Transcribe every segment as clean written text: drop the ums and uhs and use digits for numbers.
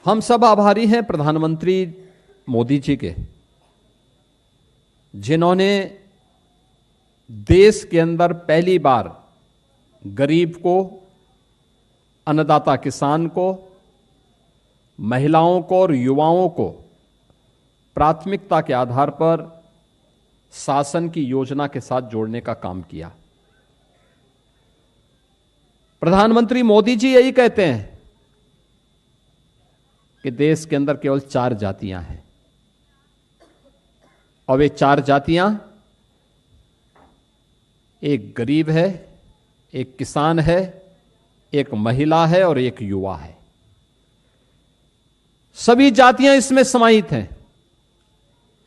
हम सब आभारी हैं प्रधानमंत्री मोदी जी के, जिन्होंने देश के अंदर पहली बार गरीब को, अन्नदाता किसान को, महिलाओं को और युवाओं को प्राथमिकता के आधार पर शासन की योजना के साथ जोड़ने का काम किया। प्रधानमंत्री मोदी जी यही कहते हैं कि देश के अंदर केवल 4 जातियां हैं और वे 4 जातियां, एक गरीब है, एक किसान है, एक महिला है और एक युवा है। सभी जातियां इसमें समाहित हैं।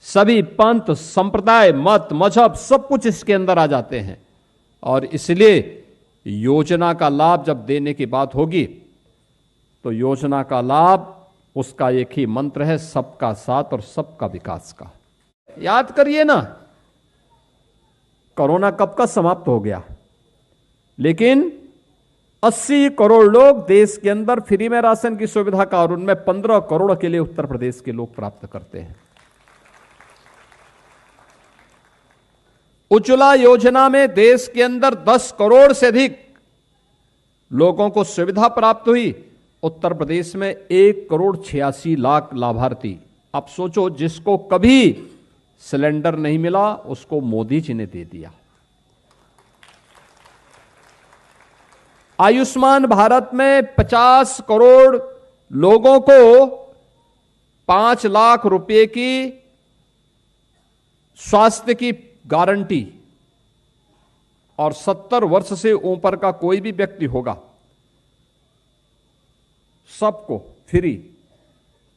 सभी पंथ, संप्रदाय, मत, मजहब सब कुछ इसके अंदर आ जाते हैं और इसलिए योजना का लाभ जब देने की बात होगी तो योजना का लाभ, उसका एक ही मंत्र है, सबका साथ और सबका विकास का। याद करिए ना, कोरोना कब का समाप्त हो गया, लेकिन 80 करोड़ लोग देश के अंदर फ्री में राशन की सुविधा का, और उनमें 15 करोड़ के लिए उत्तर प्रदेश के लोग प्राप्त करते हैं। उज्ज्वला योजना में देश के अंदर 10 करोड़ से अधिक लोगों को सुविधा प्राप्त हुई। उत्तर प्रदेश में 1 करोड़ 86 लाख लाभार्थी। अब सोचो, जिसको कभी सिलेंडर नहीं मिला उसको मोदी जी ने दे दिया। आयुष्मान भारत में 50 करोड़ लोगों को 5 लाख रुपए की स्वास्थ्य की गारंटी, और 70 वर्ष से ऊपर का कोई भी व्यक्ति होगा सबको फ्री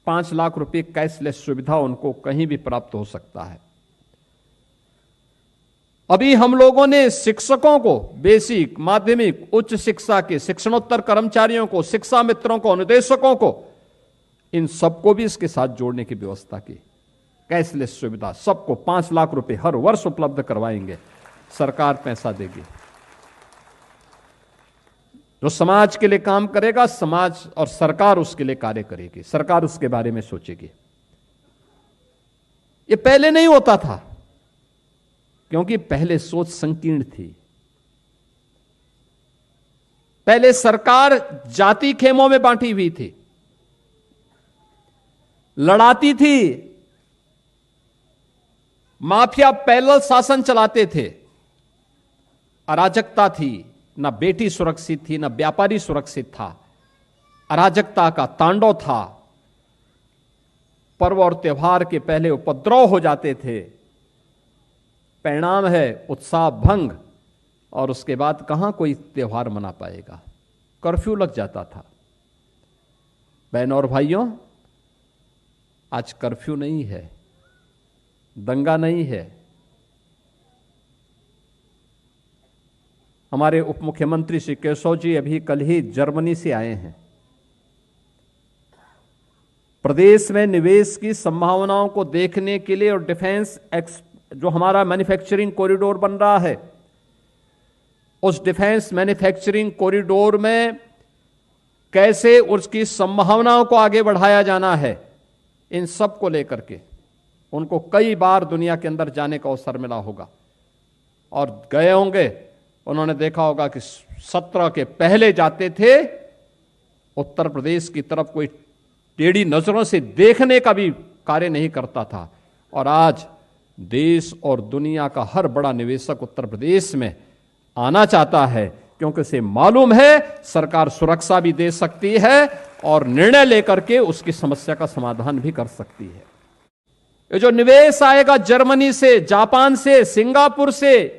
5 लाख रुपए कैशलेस सुविधा उनको कहीं भी प्राप्त हो सकता है। अभी हम लोगों ने शिक्षकों को, बेसिक, माध्यमिक, उच्च शिक्षा के शिक्षणोत्तर कर्मचारियों को, शिक्षा मित्रों को, अनुदेशकों को, इन सबको भी इसके साथ जोड़ने की व्यवस्था की। कैशलेस सुविधा सबको 5 लाख रुपए हर वर्ष उपलब्ध करवाएंगे, सरकार पैसा देगी। जो समाज के लिए काम करेगा, समाज और सरकार उसके लिए कार्य करेगी, सरकार उसके बारे में सोचेगी। ये पहले नहीं होता था क्योंकि पहले सोच संकीर्ण थी। पहले सरकार जाति खेमों में बांटी हुई थी, लड़ाती थी, माफिया पैरेलल शासन चलाते थे, अराजकता थी, ना बेटी सुरक्षित थी, ना व्यापारी सुरक्षित था, अराजकता का तांडव था। पर्व और त्योहार के पहले उपद्रव हो जाते थे, परिणाम है उत्साह भंग, और उसके बाद कहां कोई त्योहार मना पाएगा। कर्फ्यू लग जाता था। बहनों और भाइयों, आज कर्फ्यू नहीं है, दंगा नहीं है। हमारे उप मुख्यमंत्री श्री केशव जी अभी कल ही जर्मनी से आए हैं। प्रदेश में निवेश की संभावनाओं को देखने के लिए, और डिफेंस जो हमारा मैन्युफैक्चरिंग कॉरिडोर बन रहा है, उस डिफेंस मैन्युफैक्चरिंग कॉरिडोर में कैसे उसकी संभावनाओं को आगे बढ़ाया जाना है, इन सब को लेकर के उनको कई बार दुनिया के अंदर जाने का अवसर मिला होगा और गए होंगे। उन्होंने देखा होगा कि 17 के पहले जाते थे, उत्तर प्रदेश की तरफ कोई टेढ़ी नजरों से देखने का भी कार्य नहीं करता था, और आज देश और दुनिया का हर बड़ा निवेशक उत्तर प्रदेश में आना चाहता है, क्योंकि उसे मालूम है सरकार सुरक्षा भी दे सकती है और निर्णय लेकर के उसकी समस्या का समाधान भी कर सकती है। ये जो निवेश आएगा जर्मनी से, जापान से, सिंगापुर से,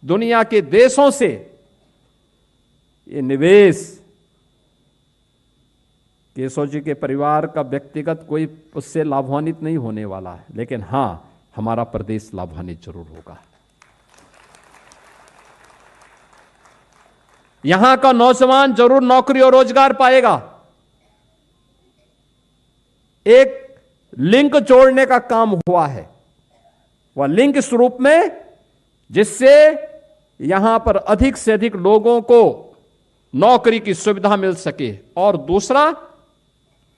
दुनिया के देशों से, ये निवेश केशव जी के परिवार का व्यक्तिगत कोई उससे लाभान्वित नहीं होने वाला है, लेकिन हां, हमारा प्रदेश लाभान्वित जरूर होगा। यहां का नौजवान जरूर नौकरी और रोजगार पाएगा। एक लिंक जोड़ने का काम हुआ है, वह लिंक इस रूप में जिससे यहां पर अधिक से अधिक लोगों को नौकरी की सुविधा मिल सके, और दूसरा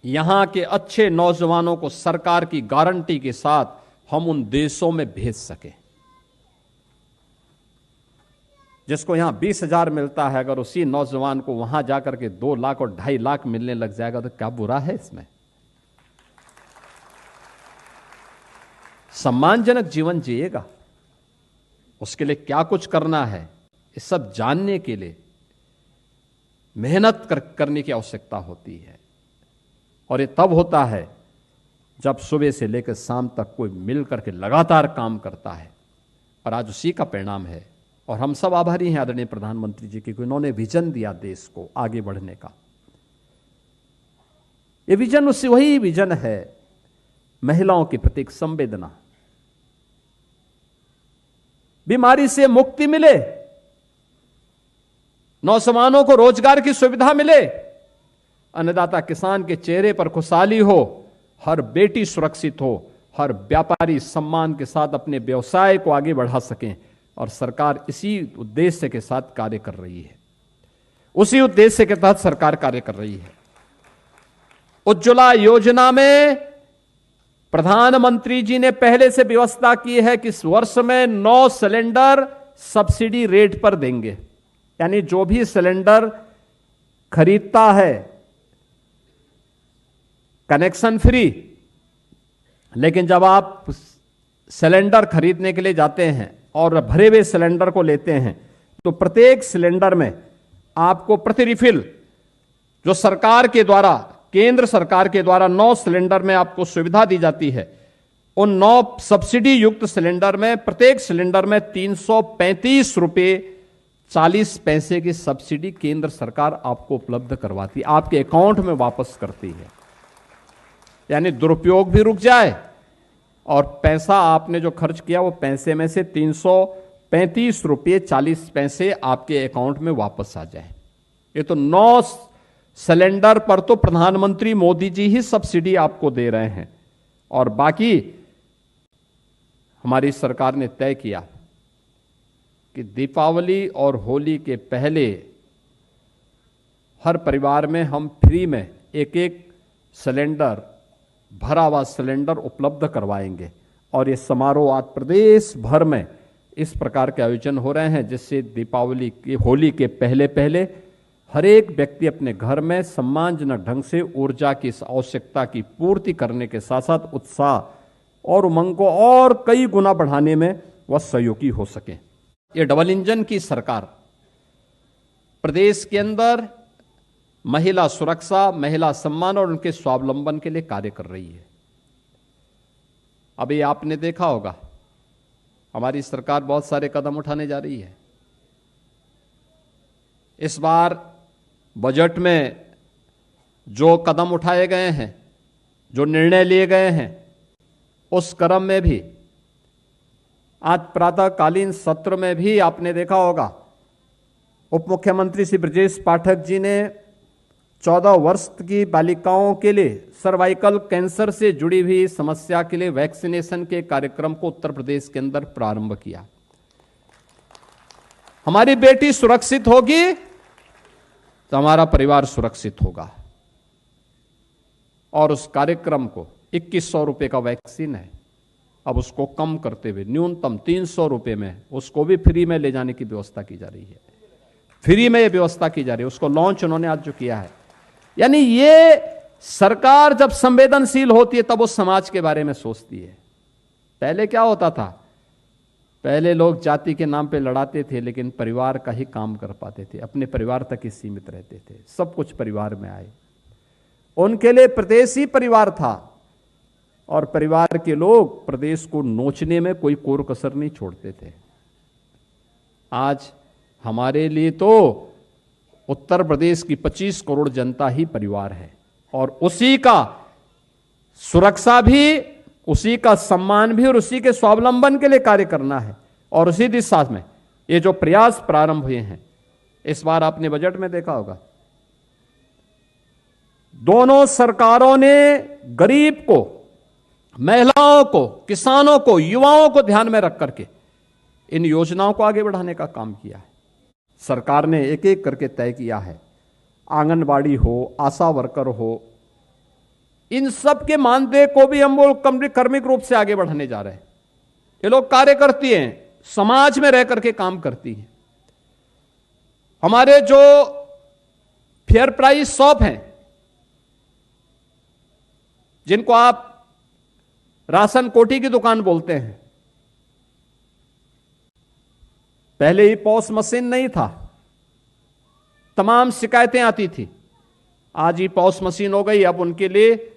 यहां के अच्छे नौजवानों को सरकार की गारंटी के साथ हम उन देशों में भेज सकें। जिसको यहां 20,000 मिलता है, अगर उसी नौजवान को वहां जाकर के 2 लाख और 2.5 लाख मिलने लग जाएगा तो क्या बुरा है इसमें। सम्मानजनक जीवन जिएगा, उसके लिए क्या कुछ करना है, ये सब जानने के लिए मेहनत करने की आवश्यकता होती है। और ये तब होता है जब सुबह से लेकर शाम तक कोई मिल करके लगातार काम करता है। और आज उसी का परिणाम है। और हम सब आभारी हैं आदरणीय प्रधानमंत्री जी की, उन्होंने विजन दिया देश को आगे बढ़ने का। ये विजन उससे वही विजन है, महिलाओं के प्रति संवेदना, बीमारी से मुक्ति मिले, नौजवानों को रोजगार की सुविधा मिले, अन्नदाता किसान के चेहरे पर खुशहाली हो, हर बेटी सुरक्षित हो, हर व्यापारी सम्मान के साथ अपने व्यवसाय को आगे बढ़ा सकें। और सरकार इसी उद्देश्य के साथ कार्य कर रही है, उसी उद्देश्य के तहत सरकार कार्य कर रही है। उज्ज्वला योजना में प्रधानमंत्री जी ने पहले से व्यवस्था की है कि इस वर्ष में 9 सिलेंडर सब्सिडी रेट पर देंगे। यानी जो भी सिलेंडर खरीदता है कनेक्शन फ्री, लेकिन जब आप सिलेंडर खरीदने के लिए जाते हैं और भरे हुए सिलेंडर को लेते हैं तो प्रत्येक सिलेंडर में आपको प्रति रिफिल जो सरकार के द्वारा, केंद्र सरकार के द्वारा 9 सिलेंडर में आपको सुविधा दी जाती है, उन 9 सब्सिडी युक्त सिलेंडर में प्रत्येक सिलेंडर में 335 रुपए 40 पैसे की सब्सिडी केंद्र सरकार आपको उपलब्ध करवाती, आपके अकाउंट में वापस करती है। यानी दुरुपयोग भी रुक जाए और पैसा आपने जो खर्च किया वो पैसे में से 335 रुपये 40 पैसे आपके अकाउंट में वापस आ जाए। ये तो 9 सिलेंडर पर तो प्रधानमंत्री मोदी जी ही सब्सिडी आपको दे रहे हैं। और बाकी हमारी सरकार ने तय किया कि दीपावली और होली के पहले हर परिवार में हम फ्री में एक सिलेंडर, भरा हुआ सिलेंडर उपलब्ध करवाएंगे। और ये समारोह आज प्रदेश भर में इस प्रकार के आयोजन हो रहे हैं, जिससे दीपावली की, होली के पहले पहले हर एक व्यक्ति अपने घर में सम्मानजनक ढंग से ऊर्जा की इस आवश्यकता की पूर्ति करने के साथ साथ उत्साह और उमंग को और कई गुना बढ़ाने में वह सहयोगी हो सके। ये डबल इंजन की सरकार प्रदेश के अंदर महिला सुरक्षा, महिला सम्मान और उनके स्वावलंबन के लिए कार्य कर रही है। अभी आपने देखा होगा हमारी सरकार बहुत सारे कदम उठाने जा रही है। इस बार बजट में जो कदम उठाए गए हैं, जो निर्णय लिए गए हैं, उस क्रम में भी आज प्रातःकालीन सत्र में भी आपने देखा होगा उप मुख्यमंत्री श्री ब्रजेश पाठक जी ने 14 वर्ष की बालिकाओं के लिए सर्वाइकल कैंसर से जुड़ी हुई समस्या के लिए वैक्सीनेशन के कार्यक्रम को उत्तर प्रदेश के अंदर प्रारंभ किया। हमारी बेटी सुरक्षित होगी तो हमारा परिवार सुरक्षित होगा। और उस कार्यक्रम को 2100 रुपए का वैक्सीन है, अब उसको कम करते हुए न्यूनतम 300 रुपए में उसको भी फ्री में ले जाने की व्यवस्था की जा रही है। फ्री में यह व्यवस्था की जा रही है, उसको लॉन्च उन्होंने आज जो किया है। यानी ये सरकार जब संवेदनशील होती है तब उस समाज के बारे में सोचती है। पहले क्या होता था, पहले लोग जाति के नाम पे लड़ाते थे लेकिन परिवार का ही काम कर पाते थे, अपने परिवार तक ही सीमित रहते थे, सब कुछ परिवार में आए। उनके लिए प्रदेश ही परिवार था और परिवार के लोग प्रदेश को नोचने में कोई कोर कसर नहीं छोड़ते थे। आज हमारे लिए तो उत्तर प्रदेश की 25 करोड़ जनता ही परिवार है और उसी का सुरक्षा भी, उसी का सम्मान भी और उसी के स्वावलंबन के लिए कार्य करना है। और उसी दिशा में ये जो प्रयास प्रारंभ हुए हैं, इस बार आपने बजट में देखा होगा दोनों सरकारों ने गरीब को, महिलाओं को, किसानों को, युवाओं को ध्यान में रख करके इन योजनाओं को आगे बढ़ाने का काम किया है। सरकार ने एक एक करके तय किया है। आंगनबाड़ी हो, आशा वर्कर हो, इन सब के मानदेय को भी हम वो कर्मिक रूप से आगे बढ़ाने जा रहे हैं। ये लोग कार्य करती हैं, समाज में रह करके काम करती हैं। हमारे जो फेयर प्राइस शॉप हैं, जिनको आप राशन कोठी की दुकान बोलते हैं, पहले ही पॉस मशीन नहीं था, तमाम शिकायतें आती थी। आज ही पॉस मशीन हो गई। अब उनके लिए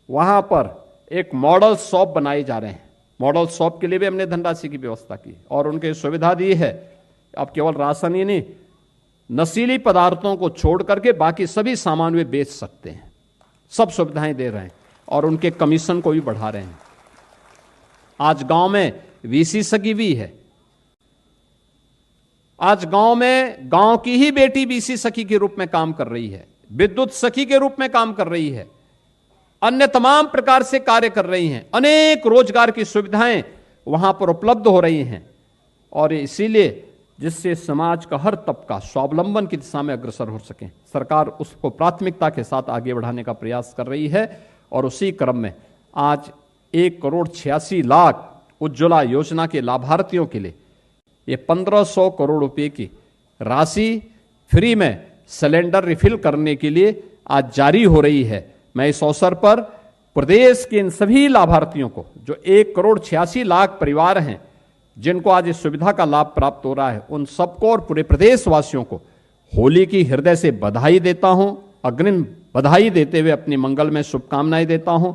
वहां पर एक मॉडल शॉप बनाए जा रहे हैं। मॉडल शॉप के लिए भी हमने धनराशि की व्यवस्था की और उनके सुविधा दी है। अब केवल राशन ही नहीं, नशीली पदार्थों को छोड़ करके बाकी सभी सामान वे बेच सकते हैं। सब सुविधाएं दे रहे हैं और उनके कमीशन को भी बढ़ा रहे हैं। आज गांव में वीसी सखी भी है। आज गांव में गांव की ही बेटी वीसी सखी के रूप में काम कर रही है, विद्युत सखी के रूप में काम कर रही है, अन्य तमाम प्रकार से कार्य कर रही हैं। अनेक रोजगार की सुविधाएं वहां पर उपलब्ध हो रही हैं और इसीलिए जिससे समाज का हर तबका स्वावलंबन की दिशा में अग्रसर हो सके, सरकार उसको प्राथमिकता के साथ आगे बढ़ाने का प्रयास कर रही है। और उसी क्रम में आज 1,86,00,000 उज्ज्वला योजना के लाभार्थियों के लिए ये 1,500 करोड़ रुपए की राशि फ्री में सिलेंडर रिफिल करने के लिए आज जारी हो रही है। मैं इस अवसर पर प्रदेश के इन सभी लाभार्थियों को, जो 1,86,00,000 परिवार हैं जिनको आज इस सुविधा का लाभ प्राप्त हो रहा है, उन सबको और पूरे प्रदेशवासियों को होली की हृदय से बधाई देता हूं। अग्रिम बधाई देते हुए अपनी मंगलमय शुभकामनाएं देता हूं।